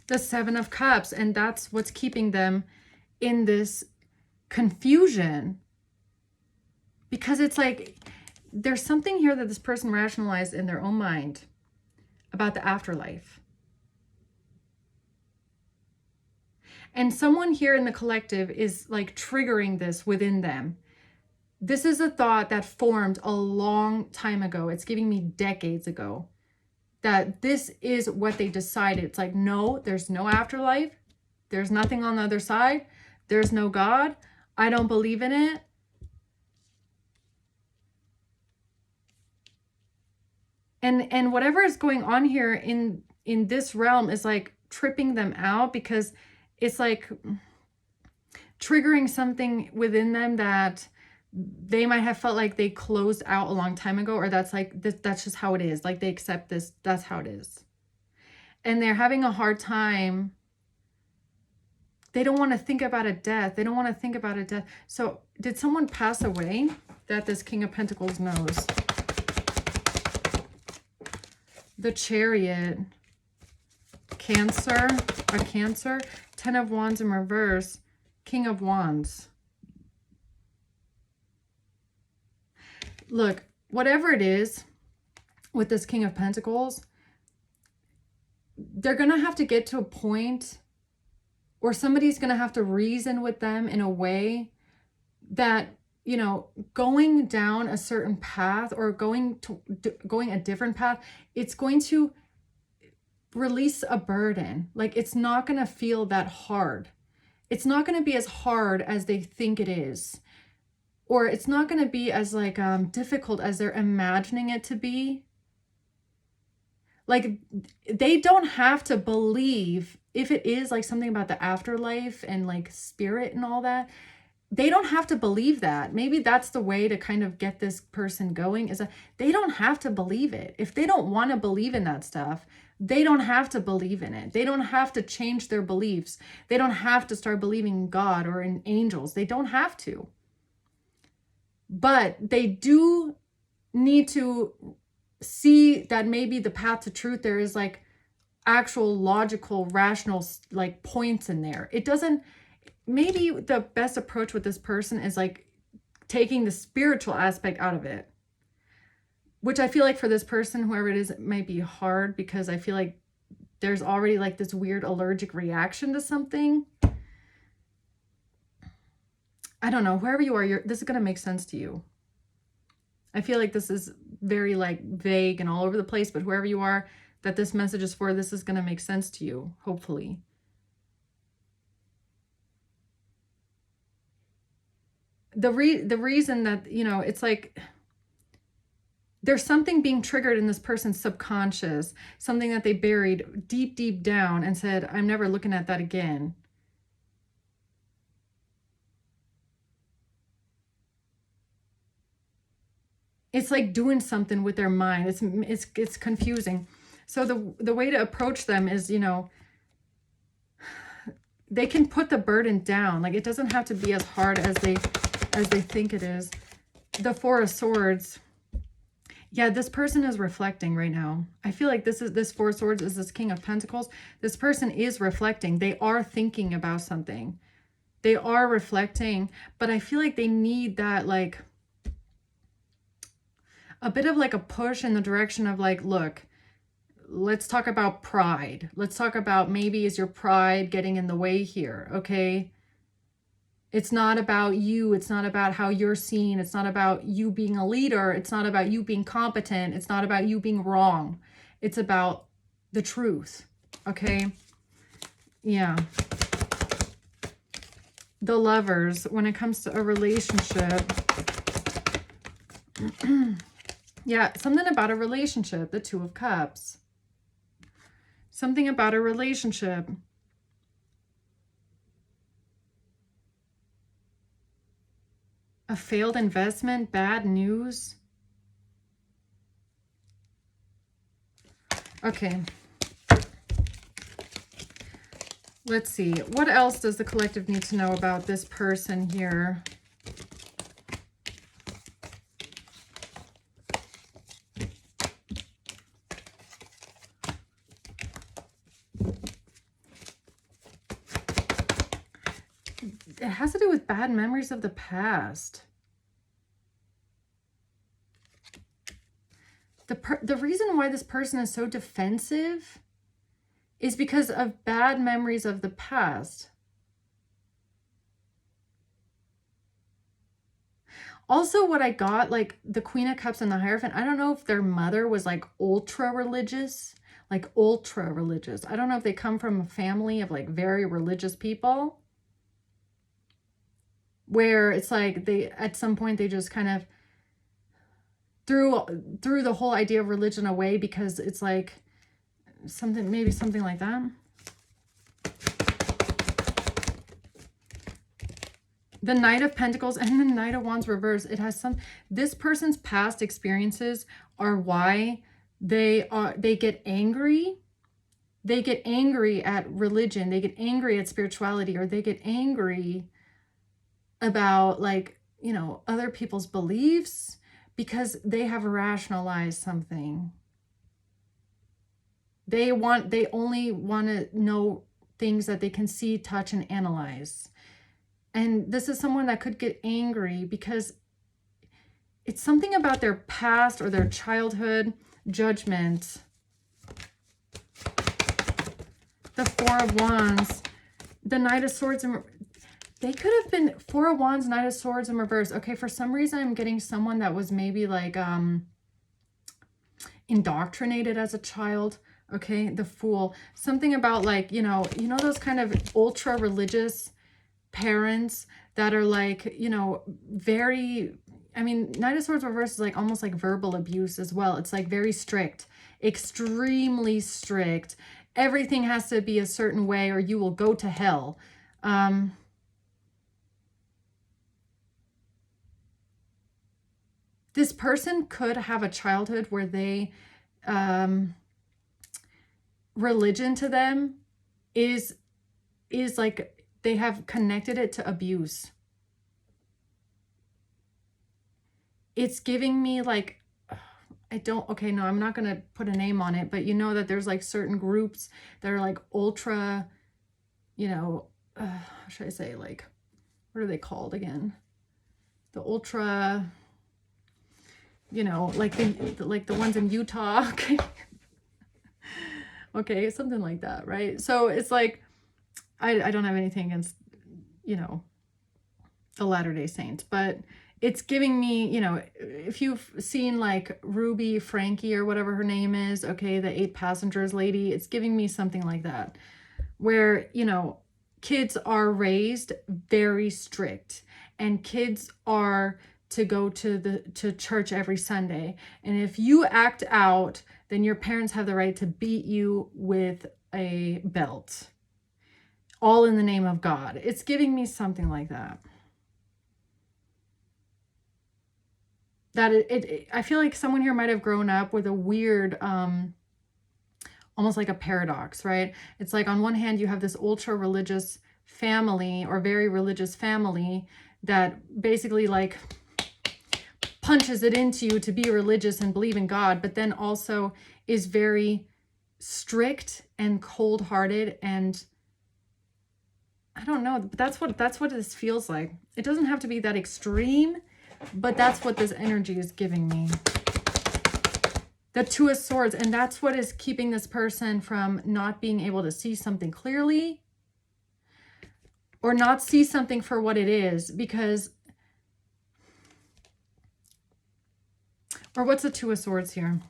The Seven of Cups, and that's what's keeping them in this confusion. Because it's like, there's something here that this person rationalized in their own mind about the afterlife. And someone here in the collective is like triggering this within them. This is a thought that formed a long time ago. It's giving me decades ago that this is what they decided. It's like, no, there's no afterlife. There's nothing on the other side. There's no God. I don't believe in it. And whatever is going on here in this realm is like tripping them out, because it's like triggering something within them that they might have felt like they closed out a long time ago, or that's like that's just how it is. Like they accept this, that's how it is. And they're having a hard time. They don't want to think about a death. They don't want to think about a death. So did someone pass away that this King of Pentacles knows? The Chariot, Cancer, a Cancer, Ten of Wands in reverse, King of Wands. Look, whatever it is with this King of Pentacles, they're going to have to get to a point, or somebody's going to have to reason with them in a way that, you know, going down a certain path or going a different path, it's going to release a burden. Like, it's not going to feel that hard. It's not going to be as hard as they think it is, or it's not going to be as like difficult as they're imagining it to be. Like, they don't have to believe, if it is like something about the afterlife and like spirit and all that, they don't have to believe that. Maybe that's the way to kind of get this person going, is that they don't have to believe it. If they don't want to believe in that stuff, they don't have to believe in it. They don't have to change their beliefs. They don't have to start believing in God or in angels. They don't have to. But they do need to see that maybe the path to truth, there is like actual logical, rational like points in there. It doesn't, maybe the best approach with this person is like taking the spiritual aspect out of it, which I feel like for this person, whoever it is, it might be hard, because I feel like there's already like this weird allergic reaction to something. I don't know, whoever you are, this is going to make sense to you. I feel like this is very like vague and all over the place, but whoever you are that this message is for, this is going to make sense to you, hopefully. the reason that, you know, it's like there's something being triggered in this person's subconscious, something that they buried deep, deep down and said, I'm never looking at that again. It's like doing something with their mind. It's confusing. So the way to approach them is, you know, they can put the burden down. Like, it doesn't have to be as hard as they think it is. The Four of Swords. Yeah, this person is reflecting right now. I feel like this Four of Swords is this King of Pentacles. This person is reflecting. They are thinking about something. They are reflecting, but I feel like they need that, like, a bit of like a push in the direction of like, look, let's talk about pride. Let's talk about, maybe is your pride getting in the way here, okay? It's not about you. It's not about how you're seen. It's not about you being a leader. It's not about you being competent. It's not about you being wrong. It's about the truth, okay? Yeah. The Lovers, when it comes to a relationship. Yeah, something about a relationship. The Two of Cups. Something about a relationship. A failed investment, bad news. Okay. Let's see. What else does the collective need to know about this person here? It has to do with bad memories of the past. The reason why this person is so defensive is because of bad memories of the past. Also, what I got, like the Queen of Cups and the Hierophant, I don't know if their mother was like ultra religious. I don't know if they come from a family of like very religious people, where it's like they, at some point, they just kind of threw the whole idea of religion away, because it's like something, maybe something like that. The Knight of Pentacles and the Knight of Wands reverse. It has this person's past experiences are why they get angry. They get angry at religion. They get angry at spirituality, or they get angry about, like, you know, other people's beliefs, because they have rationalized something. They only want to know things that they can see, touch, and analyze. And this is someone that could get angry because it's something about their past or their childhood. Judgment. The Four of Wands. The Knight of Swords. And they could have been Four of Wands, Knight of Swords in reverse. Okay, for some reason I'm getting someone that was maybe like indoctrinated as a child. Okay, the Fool. Something about, like, you know those kind of ultra religious parents that are like, you know, very, I mean, Knight of Swords reverse is like almost like verbal abuse as well. It's like very strict, extremely strict. Everything has to be a certain way or you will go to hell. This person could have a childhood where they, religion to them is like, they have connected it to abuse. It's giving me like, okay, no, I'm not going to put a name on it, but you know that there's like certain groups that are like ultra, you know, how should I say, like, what are they called again? The ultra, you know, like the ones in Utah. Okay. Okay, something like that, right? So it's like, I don't have anything against, you know, the Latter-day Saints, but it's giving me, you know, if you've seen like Ruby Frankie or whatever her name is, okay, the 8 Passengers lady, it's giving me something like that, where, you know, kids are raised very strict and kids are to go to church every Sunday. And if you act out, then your parents have the right to beat you with a belt, all in the name of God. It's giving me something like that. I feel like someone here might have grown up with a weird, almost like a paradox, right? It's like on one hand, you have this ultra religious family or very religious family that basically like punches it into you to be religious and believe in God, but then also is very strict and cold-hearted, and I don't know, but that's what this feels like. It doesn't have to be that extreme, but that's what this energy is giving me. The Two of Swords, and that's what is keeping this person from not being able to see something clearly or not see something for what it is, because, or what's the Two of Swords here?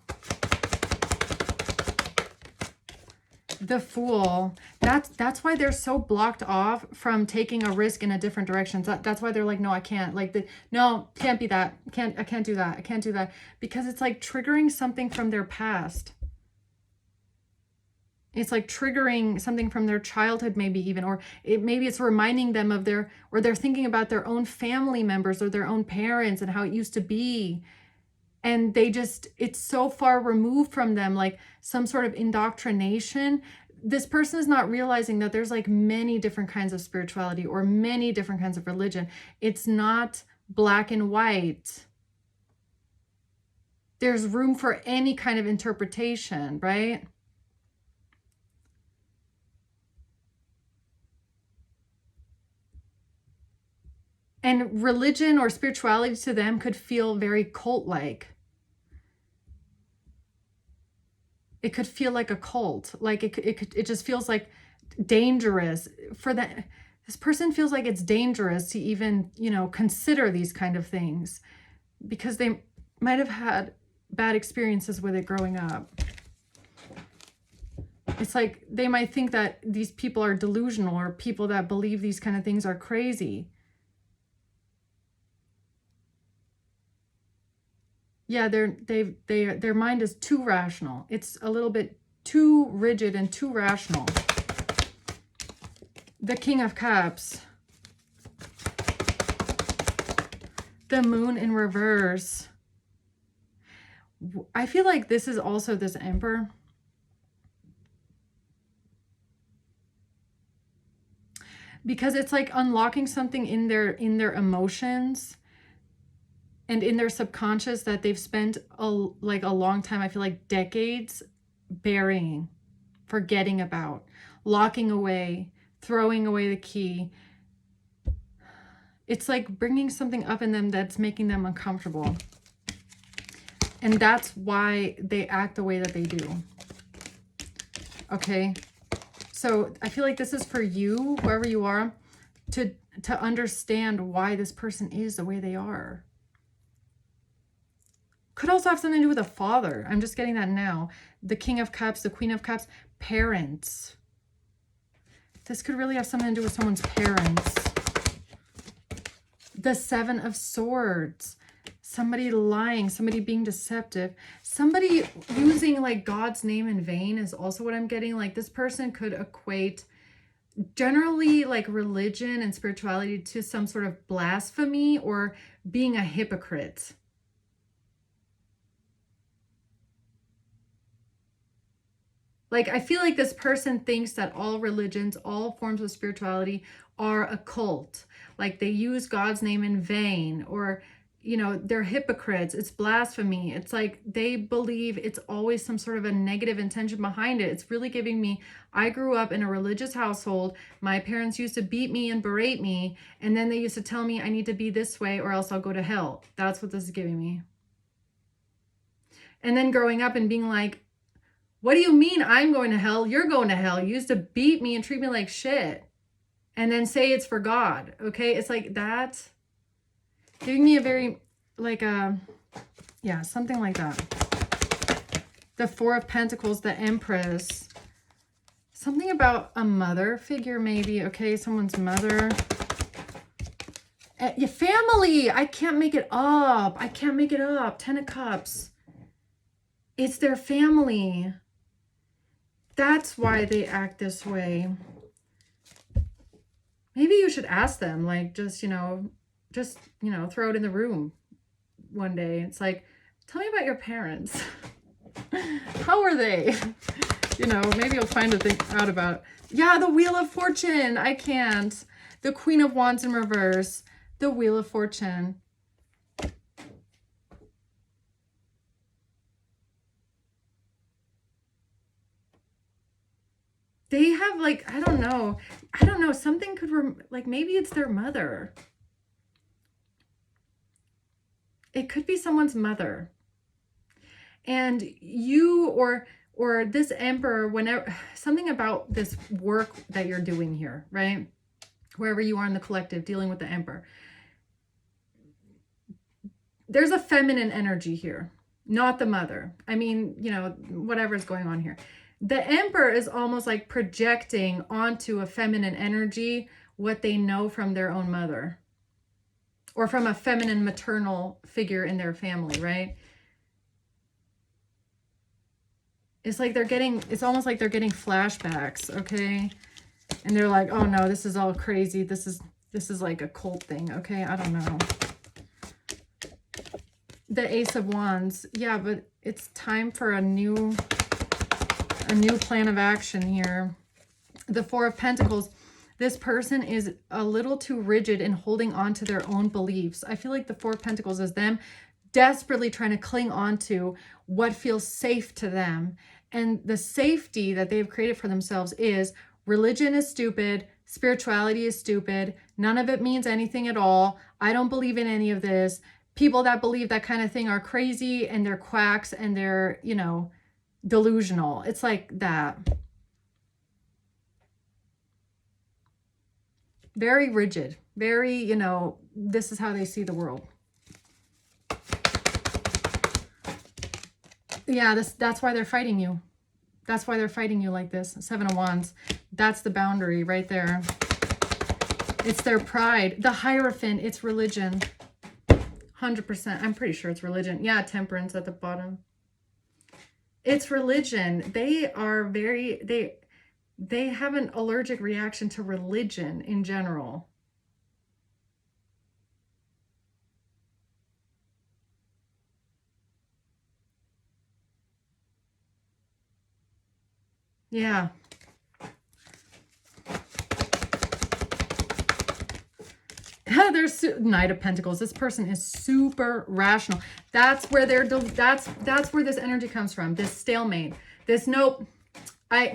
The Fool. That's why they're so blocked off from taking a risk in a different direction. That's why they're like, no, I can't. Like, no, can't be that. I can't do that. I can't do that. Because it's like triggering something from their past. It's like triggering something from their childhood, maybe even, or maybe it's reminding them of or they're thinking about their own family members or their own parents and how it used to be. And it's so far removed from them, like some sort of indoctrination. This person is not realizing that there's like many different kinds of spirituality or many different kinds of religion. It's not black and white. There's room for any kind of interpretation, right? And religion or spirituality to them could feel very cult-like. It could feel like a cult. Like it just feels like dangerous for that. This person feels like it's dangerous to even, consider these kind of things because they might have had bad experiences with it growing up. It's like they might think that these people are delusional, or people that believe these kind of things are crazy. Yeah, their mind is too rational. It's a little bit too rigid and too rational. The King of Cups. The Moon in reverse. I feel like this is also this Emperor. Because it's like unlocking something in their emotions and in their subconscious that they've spent a long time, I feel like decades, burying, forgetting about, locking away, throwing away the key. It's like bringing something up in them that's making them uncomfortable. And that's why they act the way that they do. Okay? So I feel like this is for you, whoever you are, to understand why this person is the way they are. Could also have something to do with a father. I'm just getting that now. The King of Cups, the Queen of Cups, parents. This could really have something to do with someone's parents. The Seven of Swords. Somebody lying, somebody being deceptive, somebody using like God's name in vain is also what I'm getting. Like this person could equate generally like religion and spirituality to some sort of blasphemy or being a hypocrite. Like, I feel like this person thinks that all religions, all forms of spirituality are a cult. Like they use God's name in vain, or, they're hypocrites. It's blasphemy. It's like they believe it's always some sort of a negative intention behind it. It's really giving me, I grew up in a religious household. My parents used to beat me and berate me. And then they used to tell me I need to be this way or else I'll go to hell. That's what this is giving me. And then growing up and being like, what do you mean I'm going to hell? You're going to hell. You used to beat me and treat me like shit. And then say it's for God. Okay? It's like that. Giving me a very, like, something like that. The Four of Pentacles, the Empress. Something about a mother figure, maybe. Okay, someone's mother. Your family, I can't make it up. I can't make it up. 10 of Cups. It's their family. That's why they act this way. Maybe you should ask them, like, just, throw it in the room one day. It's like, tell me about your parents. How are they? Maybe you'll find a thing out about it. Yeah, the Wheel of Fortune. I can't. The Queen of Wands in reverse. The Wheel of Fortune. They have, like, I don't know, something could, maybe it's their mother. It could be someone's mother. And you or this Emperor, whenever, something about this work that you're doing here, right? Wherever you are in the collective, dealing with the Emperor. There's a feminine energy here, not the mother. I mean, whatever's going on here. The Emperor is almost like projecting onto a feminine energy what they know from their own mother or from a feminine maternal figure in their family, right? It's like it's almost like they're getting flashbacks, okay? And they're like, oh no, this is all crazy. This is like a cult thing, okay? I don't know. The Ace of Wands. Yeah, but it's time for a new plan of action here. The Four of Pentacles. This person is a little too rigid in holding on to their own beliefs. I feel like the Four of Pentacles is them desperately trying to cling on to what feels safe to them. And the safety that they've created for themselves is religion is stupid, spirituality is stupid, none of it means anything at all. I don't believe in any of this. People that believe that kind of thing are crazy and they're quacks and they're, delusional. It's like that. Very rigid. Very, this is how they see the world. Yeah, that's why they're fighting you. That's why they're fighting you like this. Seven of Wands. That's the boundary right there. It's their pride. The Hierophant, it's religion. 100%. I'm pretty sure it's religion. Yeah, Temperance at the bottom. It's religion. They are they have an allergic reaction to religion in general. Yeah. There's Knight of Pentacles. This person is super rational. That's where that's where this energy comes from. This stalemate. This I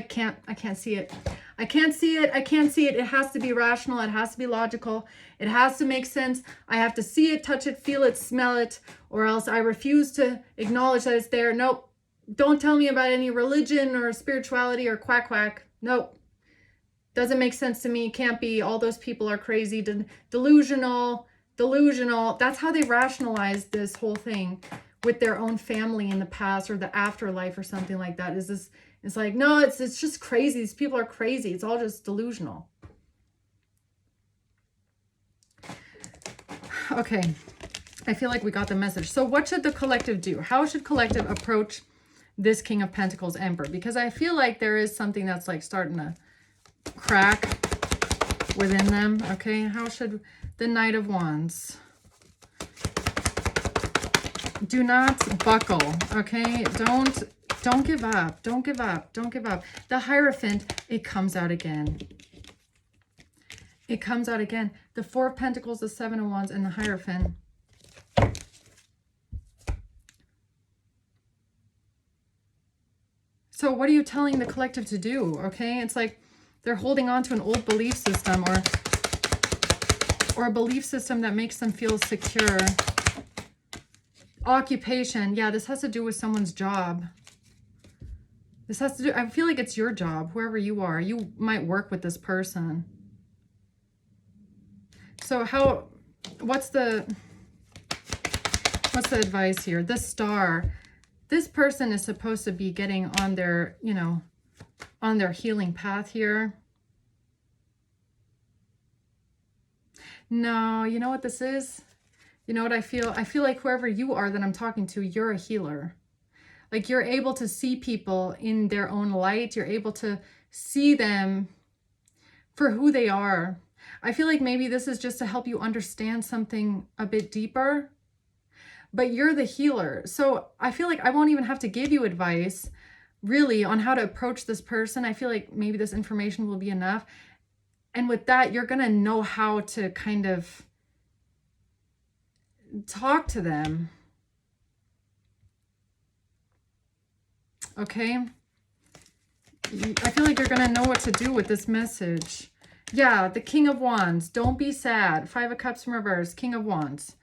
can't see it. I can't see it. I can't see it. It has to be rational. It has to be logical. It has to make sense. I have to see it, touch it, feel it, smell it, or else I refuse to acknowledge that it's there. Nope. Don't tell me about any religion or spirituality or quack quack. Nope. Doesn't make sense to me. Can't be. All those people are crazy. Delusional. That's how they rationalize this whole thing with their own family in the past or the afterlife or something like that. It's like, no, it's just crazy. These people are crazy. It's all just delusional. Okay. I feel like we got the message. So what should the collective do? How should collective approach this King of Pentacles Emperor? Because I feel like there is something that's like starting to crack within them. Okay, how should the Knight of Wands? Do not buckle. Okay, don't give up. Don't give up. Don't give up. The Hierophant, it comes out again. It comes out again. The Four of Pentacles, the Seven of Wands, and the Hierophant. So what are you telling the collective to do? Okay, it's like they're holding on to an old belief system or a belief system that makes them feel secure. Occupation. Yeah, this has to do with someone's job. This has to do, I feel like it's your job, whoever you are. You might work with this person. So what's the advice here? The Star. This person is supposed to be getting on their, on their healing path here. No, you know what this is? You know what I feel? I feel like whoever you are that I'm talking to, you're a healer. Like you're able to see people in their own light. You're able to see them for who they are. I feel like maybe this is just to help you understand something a bit deeper, but you're the healer. So I feel like I won't even have to give you advice really on how to approach this person. I feel like maybe this information will be enough. And with that, you're going to know how to kind of talk to them. Okay? I feel like you're going to know what to do with this message. Yeah, the King of Wands. Don't be sad. 5 of Cups in reverse. King of Wands.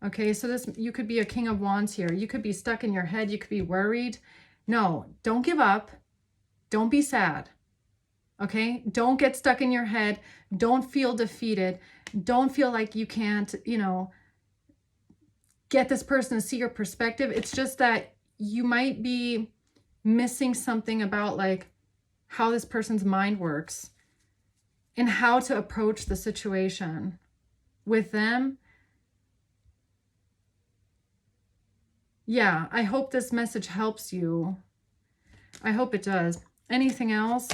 Okay, so this, you could be a King of Wands here. You could be stuck in your head. You could be worried. No, don't give up. Don't be sad. Okay, don't get stuck in your head. Don't feel defeated. Don't feel like you can't, you know, get this person to see your perspective. It's just that you might be missing something about like how this person's mind works and how to approach the situation with them. Yeah, I hope this message helps you. I hope it does. Anything else?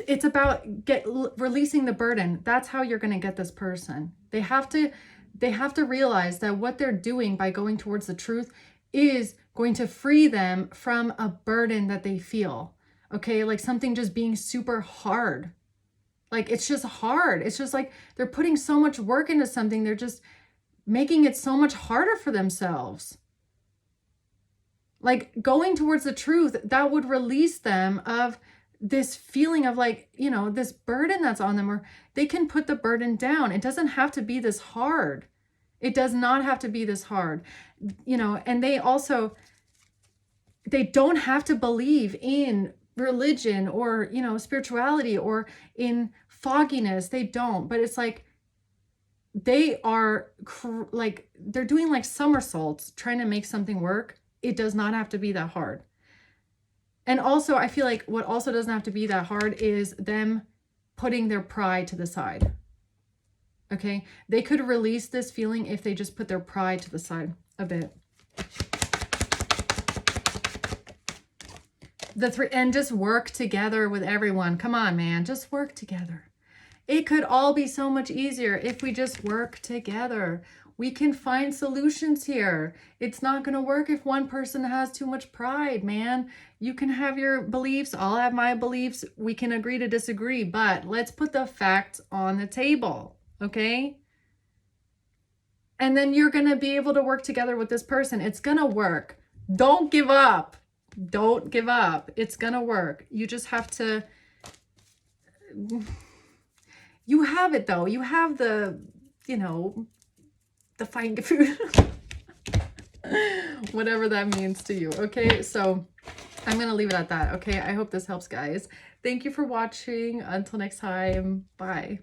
It's about releasing the burden. That's how you're going to get this person. They have to realize that what they're doing by going towards the truth is going to free them from a burden that they feel. Okay, like something just being super hard. Like it's just hard. It's just like they're putting so much work into something. They're just making it so much harder for themselves. Like going towards the truth, that would release them of this feeling of like, you know, this burden that's on them, or they can put the burden down. It doesn't have to be this hard. It does not have to be this hard, you know, and they don't have to believe in religion or, you know, spirituality or in fogginess. They don't, but it's like, they are like, they're doing like somersaults trying to make something work. It does not have to be that hard. And also, I feel like what also doesn't have to be that hard is them putting their pride to the side. Okay? They could release this feeling if they just put their pride to the side a bit. And just work together with everyone. Come on, man. Just work together. It could all be so much easier if we just work together. We can find solutions here. It's not going to work if one person has too much pride, man. You can have your beliefs. I'll have my beliefs. We can agree to disagree, but let's put the facts on the table, okay? And then you're going to be able to work together with this person. It's going to work. Don't give up. Don't give up. It's going to work. You just have to... You have it, though. You have the, you know... the fine food, whatever that means to you. Okay, so I'm gonna leave it at that. Okay, I hope this helps, guys. Thank you for watching. Until next time, bye.